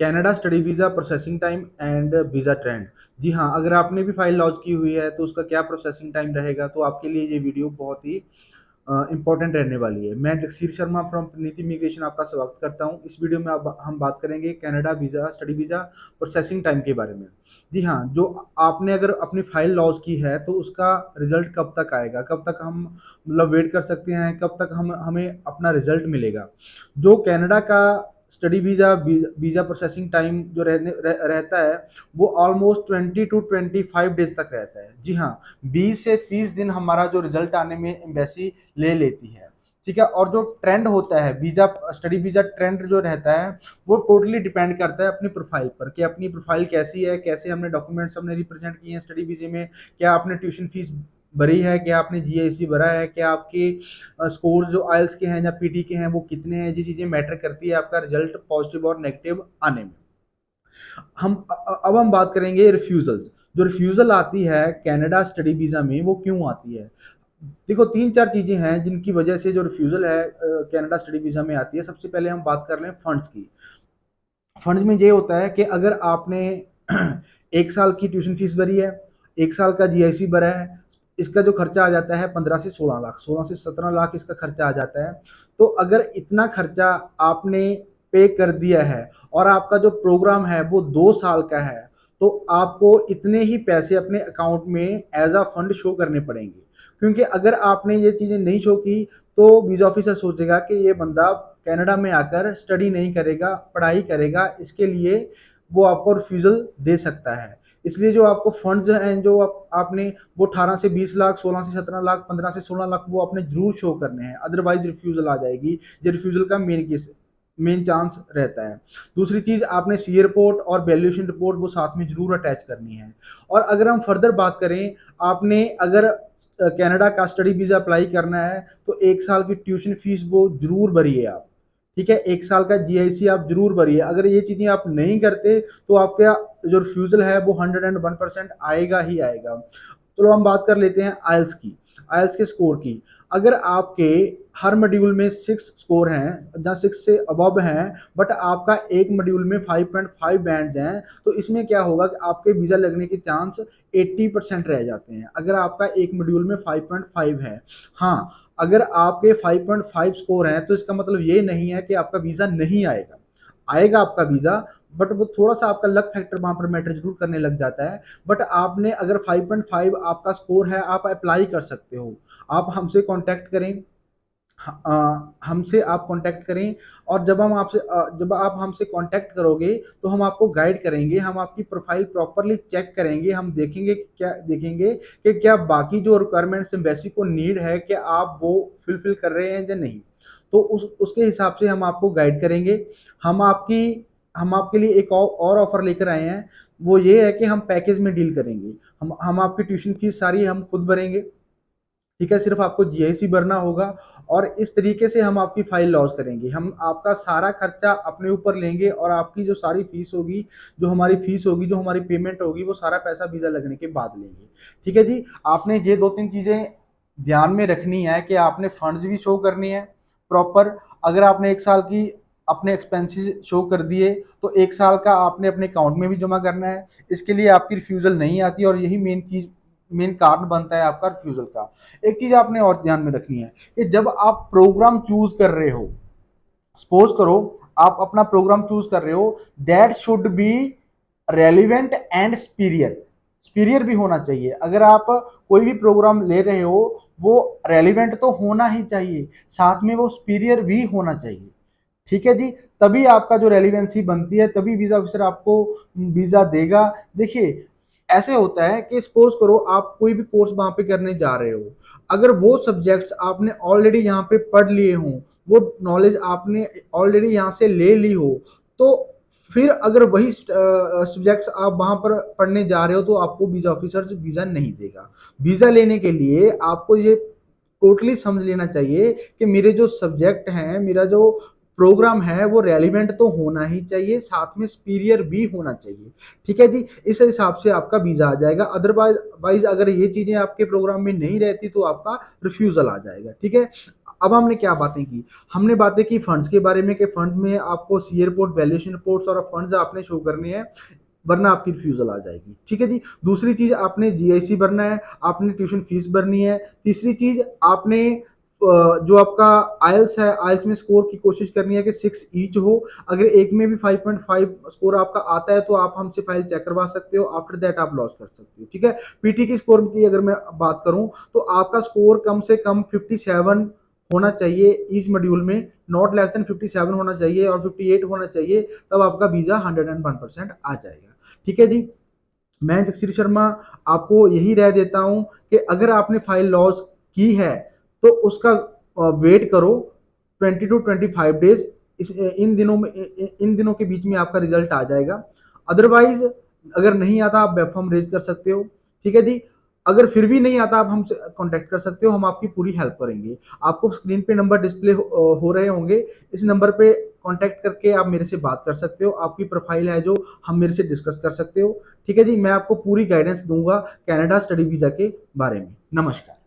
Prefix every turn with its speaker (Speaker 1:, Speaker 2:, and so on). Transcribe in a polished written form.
Speaker 1: Canada study visa processing time and visa trend. जी हाँ, अगर आपने भी फाइल लॉन्च की हुई है तो उसका क्या प्रोसेसिंग टाइम रहेगा, तो आपके लिए ये वीडियो बहुत ही इंपॉर्टेंट रहने वाली है। मैं जगसीर शर्मा फ्रॉम नीति इमिग्रेशन आपका स्वागत करता हूँ। इस वीडियो में अब हम बात करेंगे Canada visa study visa processing time के बारे में। जी हाँ, जो आपने अगर अपनी फाइल लॉन्च की है तो उसका रिजल्ट कब तक आएगा, कब तक हम मतलब वेट कर सकते हैं, कब तक हम हमें अपना रिजल्ट मिलेगा। जो कनाडा का study visa visa processing time जो रहता है वो ऑलमोस्ट 20 to 25 डेज तक रहता है। जी हाँ, 20 से 30 दिन हमारा जो रिजल्ट आने में एम्बेसी ले लेती है। ठीक है, और जो ट्रेंड होता है वीज़ा स्टडी वीज़ा ट्रेंड जो रहता है वो टोटली डिपेंड करता है अपनी प्रोफाइल पर कि अपनी प्रोफाइल कैसी है, कैसे हमने डॉक्यूमेंट्स हमने रिप्रेजेंट किए हैं स्टडी वीज़े में, क्या आपने ट्यूशन फीस भरी है, क्या आपने जीआईसी भरा है, क्या आपके स्कोर जो आइल्स के हैं या पीटी के हैं वो कितने हैं। ये चीज़ें मैटर करती है आपका रिजल्ट पॉजिटिव और नेगेटिव आने में। अब हम बात करेंगे रिफ्यूजल। जो रिफ्यूजल आती है कनाडा स्टडी वीज़ा में वो क्यों आती है। देखो 3-4 चीज़ें हैं जिनकी वजह से जो रिफ्यूजल है कनाडा स्टडी वीज़ा में आती है। सबसे पहले हम बात कर लें फंड्स की। फंड्स में ये होता है कि अगर आपने 1 साल की ट्यूशन फीस भरी है, 1 साल का जीआईसी भरा है, इसका जो खर्चा आ जाता है 15 से 16 लाख, 16 से 17 लाख इसका खर्चा आ जाता है। तो अगर इतना खर्चा आपने पे कर दिया है और आपका जो प्रोग्राम है वो 2 साल का है, तो आपको इतने ही पैसे अपने अकाउंट में एज़ अ फंड शो करने पड़ेंगे। क्योंकि अगर आपने ये चीज़ें नहीं शो की तो वीज़ा ऑफिसर सोचेगा कि ये बंदा कनाडा में आकर स्टडी नहीं करेगा, पढ़ाई करेगा, इसके लिए वो आपको रिफ्यूज़ल दे सकता है। इसलिए जो आपको फंड्स हैं जो आपने वो 18 से 20 लाख, 16 से 17 लाख, 15 से 16 लाख वो आपने ज़रूर शो करने हैं, अदरवाइज़ रिफ्यूज़ल आ जाएगी। ये रिफ्यूज़ल का मेन चांस रहता है। दूसरी चीज़ आपने सी रिपोर्ट और वैल्यूएशन रिपोर्ट वो साथ में ज़रूर अटैच करनी है। और अगर हम फर्दर बात करें, आपने अगर कनाडा का स्टडी वीज़ा अप्लाई करना है तो 1 साल की ट्यूशन फीस वो ज़रूर भरिए आप। ठीक है, 1 साल का जीआईसी आप ज़रूर भरिए। अगर ये चीज़ें आप नहीं करते तो आपका जो रिफ्यूज़ल है वो 101% आएगा ही आएगा। चलो हम बात कर लेते हैं आइल्स की, आइल्स के स्कोर की। अगर आपके हर मॉड्यूल में 6 स्कोर हैं या 6 से अबव हैं बट आपका एक मॉड्यूल में 5.5 बैंड्स हैं, तो इसमें क्या होगा कि आपके वीज़ा लगने के चांस 80% रह जाते हैं अगर आपका एक मॉड्यूल में 5.5 है। हाँ, अगर आपके 5.5 स्कोर हैं तो इसका मतलब ये नहीं है कि आपका वीज़ा नहीं आएगा, आएगा आपका वीज़ा, बट वो थोड़ा-सा आपका लक फैक्टर वहाँ पर मैटर ज़रूर करने लग जाता है। बट आपने अगर 5.5 आपका स्कोर है, आप अप्लाई कर सकते हो। आप हमसे कॉन्टैक्ट करें, हमसे आप कॉन्टैक्ट करें और जब आप हमसे कॉन्टैक्ट करोगे तो हम आपको गाइड करेंगे, हम आपकी प्रोफाइल प्रॉपरली चेक करेंगे, हम देखेंगे कि क्या बाकी जो रिक्वायरमेंट्स एम्बेसी को नीड है, क्या आप वो फुलफिल कर रहे हैं या नहीं। तो उसके हिसाब से हम आपको गाइड करेंगे। हम आपकी हम आपके लिए एक और ऑफर लेकर आए हैं, वो ये है कि हम पैकेज में डील करेंगे। हम आपकी ट्यूशन फीस सारी हम खुद भरेंगे। ठीक है, सिर्फ आपको जीआईसी भरना होगा और इस तरीके से हम आपकी फाइल लॉन्च करेंगे। हम आपका सारा खर्चा अपने ऊपर लेंगे और आपकी जो सारी फीस होगी, जो हमारी पेमेंट होगी, वो सारा पैसा वीज़ा लगने के बाद लेंगे। ठीक है जी, आपने ये 2-3 चीज़ें ध्यान में रखनी है कि आपने फंड्स भी शो करनी है प्रॉपर। अगर आपने 1 साल की अपने एक्सपेंसेस शो कर दिए, तो 1 साल का आपने अपने अकाउंट में भी जमा करना है। इसके लिए आपकी रिफ्यूज़ल नहीं आती और यही मेन कारण बनता है आपका रिफ्यूज़ल का। एक चीज आपने और ध्यान में रखनी है कि जब आप प्रोग्राम चूज कर रहे हो, सपोज करो आप अपना प्रोग्राम चूज कर रहे हो, that should be relevant and superior भी होना चाहिए। अगर आप कोई भी प्रोग्राम ले रहे हो वो रेलिवेंट तो होना ही चाहिए, साथ में वो सुपीरियर भी होना चाहिए। ठीक है जी, तभी आपका जो रेलिवेंसी बनती है, तभी वीजा ऑफिसर आपको वीजा देगा। देखिए, ऐसे होता है कि सपोज करो आप कोई भी कोर्स वहां पे करने जा रहे हो, अगर वो सब्जेक्ट्स आपने ऑलरेडी यहाँ पे पढ़ लिए हों, वो नॉलेज आपने ऑलरेडी यहाँ से ले ली हो, तो फिर अगर वही सब्जेक्ट्स आप वहां पर पढ़ने जा रहे हो तो आपको वीजा ऑफिसर वीजा नहीं देगा। वीजा लेने के लिए आपको ये टोटली समझ लेना चाहिए कि मेरे जो सब्जेक्ट हैं, मेरा जो प्रोग्राम है वो रेलिवेंट तो होना ही चाहिए, साथ में सुपीरियर भी होना चाहिए। ठीक है जी, इस हिसाब से आपका वीजा आ जाएगा। अदरवाइज अगर ये चीजें आपके प्रोग्राम में नहीं रहती तो आपका रिफ्यूजल आ जाएगा। ठीक है, अब हमने क्या बातें की, हमने बातें की फंड्स के बारे में कि फंड में आपको सी रिपोर्ट, वैल्यूएशन रिपोर्ट्स और फंड्स आपने शो करने हैं, वरना आपकी रिफ्यूजल आ जाएगी। ठीक है जी, दूसरी चीज आपने जीआईसी भरना है, आपने ट्यूशन फीस भरनी है। तीसरी चीज आपने जो आपका आइल्स है, आइल्स में स्कोर की कोशिश करनी है कि 6 ईच हो। अगर एक में भी 5.5 स्कोर आपका आता है तो आप हमसे फाइल चेक करवा सकते हो, आफ्टर दैट आप लॉस कर सकते हो। ठीक है, पीटी की स्कोर की अगर मैं बात करूं तो आपका स्कोर कम से कम 57 होना चाहिए ईच मॉड्यूल में, नॉट लेस देन 57 होना चाहिए और 58 होना चाहिए, तब आपका वीजा 101% आ जाएगा। ठीक है जी, मैं जगसीर शर्मा आपको यही राय देता हूं कि अगर आपने फाइल लॉस की है तो उसका वेट करो 20 to 25 डेज। इन दिनों के बीच में आपका रिजल्ट आ जाएगा। अदरवाइज अगर नहीं आता आप वेब फॉर्म रेज कर सकते हो। ठीक है जी, अगर फिर भी नहीं आता आप हमसे कांटेक्ट कर सकते हो, हम आपकी पूरी हेल्प करेंगे। आपको स्क्रीन पे नंबर डिस्प्ले हो रहे होंगे, इस नंबर पे कांटेक्ट करके आप मेरे से बात कर सकते हो, आपकी प्रोफाइल है जो हम मेरे से डिस्कस कर सकते हो। ठीक है जी, मैं आपको पूरी गाइडेंस दूंगा कनाडा स्टडी वीजा के बारे में। नमस्कार।